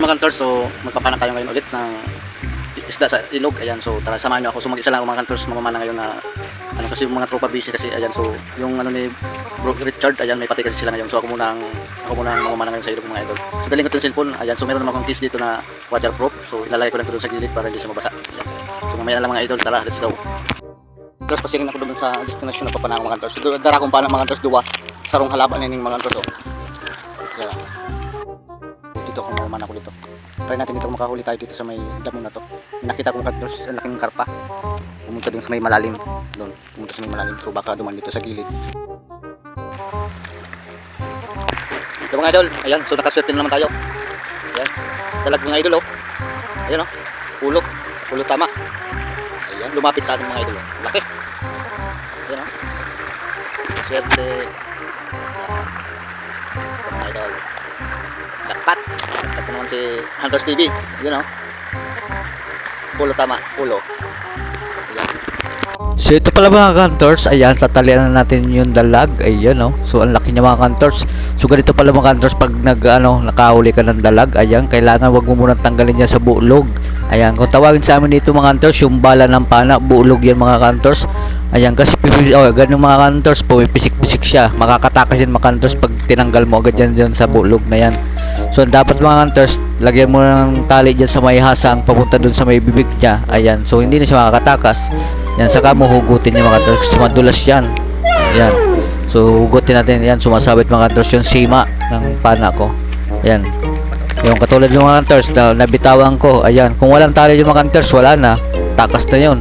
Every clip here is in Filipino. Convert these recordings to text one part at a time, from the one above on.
mga kantors, so magpapanak tayo ngayon ulit ng isda sa ilog. Ayan, so tara samahan nyo ako. So mag-isa lang ako mga kantors, mamamana ngayon na ano, kasi yung mga tropa busy kasi. Ayan, so yung ano ni Bro Richard, ayan, may pati kasi sila ngayon. So ako muna ang mamamana ngayon sa ilog mga idol. So daling ko itong cellphone. Ayan, so meron naman akong case dito na waterproof. So ilalagay ko lang ito doon sa gilid para hindi siya mabasa. Ayan. So mamaya na lang mga idol, tara, let's go. Tapos pasirin ako doon sa destination na papanang mga kantors. So dara kung paano mga kantors duwa sarong halaban na yung mga kantors. Ayan. Dito ako naman ako dito. Try natin dito kung makahuli tayo dito sa may damo na to. May nakita ko kantors, ang laking karpa. Pumunta dun sa may malalim. Doon, pumunta sa may malalim. So baka duman dito sa gilid. Ito mga idol, ayan, so nakaswerte na naman tayo. Ayan, dalag mga idol, oh. Ayan, oh, ulo tama. Ayan, lumapit sa ating mga idol, oh. Laki. Ayan, oh. Swerte. Ito mga idol. Jackpot. Ito naman si Hunters TV. Ayan, oh. Ulo tama, ulo. So ito pala mga kantors, ayan, tatalian na natin yung dalag, ayan, oh. So ang laki niya mga kantors. So ganito pala mga kantors pag nakahuli ka ng dalag, ayan, kailangan wag mo munang tanggalin niya sa buulog. Ayan, kung tawagin sa amin dito mga kantors, yung bala ng pana, buulog yan mga kantors. Ayan, kasi ganun mga kantors, pumipisik-pisik siya. Makakatakas yan mga kantors pag tinanggal mo agad yan sa buulog na yan. So dapat mga kantors, lagyan mo ng tali dyan sa may hasang papunta dun sa may bibig niya. Ayan, so hindi na siya makakatakas. Yan, saka mo hugutin yung mga kantors kasi madulas yan. Ayan, so hugutin natin yan. Sumasabit mga kantors yung sima ng pana ko. Ayan, yung katulad ng mga kantors na nabitawan ko. Ayan, kung walang tali yung mga kantors, wala na, takas na yun.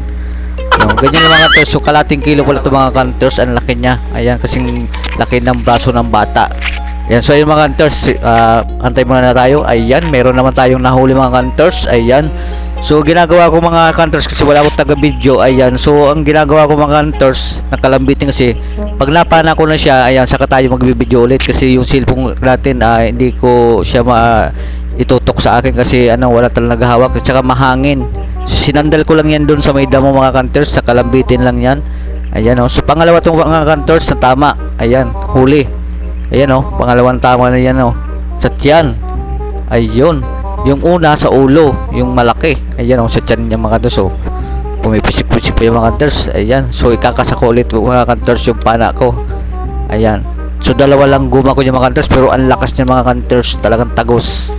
Yung ganyan yung mga kantors. So kalating kilo pala ito mga kantors. Ang laki niya. Ayan, kasing laki ng braso ng bata. Ayan, so yung mga kantors, antay muna na tayo. Ayan, meron naman tayong nahuli mga kantors. Ayan, so ginagawa ko mga kantors kasi wala akong taga-video. Ayan, so ang ginagawa ko mga kantors, nakalambitin kasi pag napana ko na siya, ayan, saka tayo magbibideo ulit kasi yung cellphone natin, hindi ko siya itutok sa akin kasi wala talaga hawak at saka mahangin. So, sinandal ko lang yan doon sa may damo mga kantors, sa kalambitin lang yan. Ayan, oh. So pangalawa tong mga kantors na tama. Ayan, huli. Ayan, oh, pangalawang tama na yan, oh, sa tiyan. Ayun, yung una sa ulo, yung malaki. Ayan, oh, sa tiyan niya mga kantors, oh. Pumipisik-pisik pa yung mga kantors. Ayan, so ikakasako ulit mga kantors yung pana ko. Ayan, so dalawa lang guma ko yung mga kantors, pero ang lakas niya mga kantors, talagang tagos.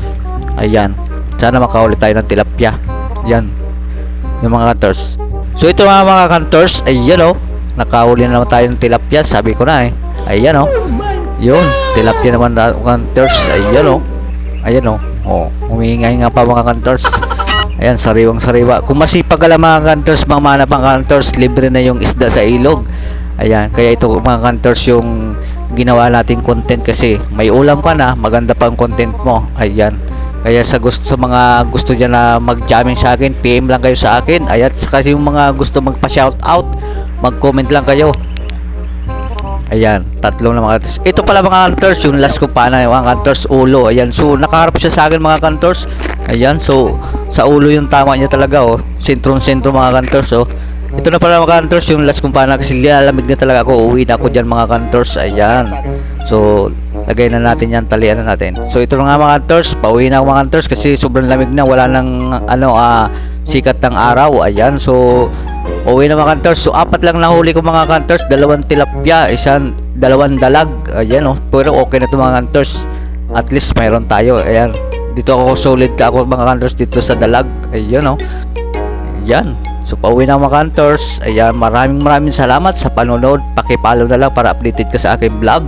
Ayan, sana makahuli tayo ng tilapia. Ayan, yung mga kantors. So ito mga kantors, ayan, oh, nakahuli na naman tayo ng tilapia, sabi ko na, ayan, oh. Yun, tilapia naman na kantors. Ayan, oh. Ayan, oh. Oh, humihinga nga pa mga kantors. Ayan, sariwang sariwa. Kung masipag ka lang mga kantors, mga kantors, libre na yung isda sa ilog. Ayan, kaya ito mga kantors yung ginawa nating content kasi may ulam ka na, maganda pang content mo. Ayan, kaya sa mga gusto dyan na mag-jamming sa akin, PM lang kayo sa akin. Ayan, kasi yung mga gusto magpa-shoutout, mag-comment lang kayo. Ayan, tatlong na mga kantors. Ito pala mga kantors, yung last ko pa na mga kantors, ulo. Ayan, so nakaharap siya sa akin mga kantors. Ayan, so sa ulo yung tama niya talaga, oh. Sentro mga kantors, oh. Ito na pala mga kantors, yung last kong pana kasi lalamig na talaga ako. Uwi na ako dyan mga kantors. Ayan, so lagay na natin yan, talian na natin. So ito na nga mga kantors, pauwi na ako mga kantors kasi sobrang lamig na, wala nang sikat ng araw. Ayan, so uwi na mga kantors. So apat lang nahuli ko mga kantors, dalawang tilapia, dalawang dalag. Ayan, oh, pero okay na ito mga kantors, at least mayroon tayo. Ayan, dito ako solid ako mga kantors dito sa dalag. Ayan, oh. Ayan, so pauwi na mga kantors. Ayan, maraming salamat sa panonood. Paki-follow na lang para updated ka sa aking vlog.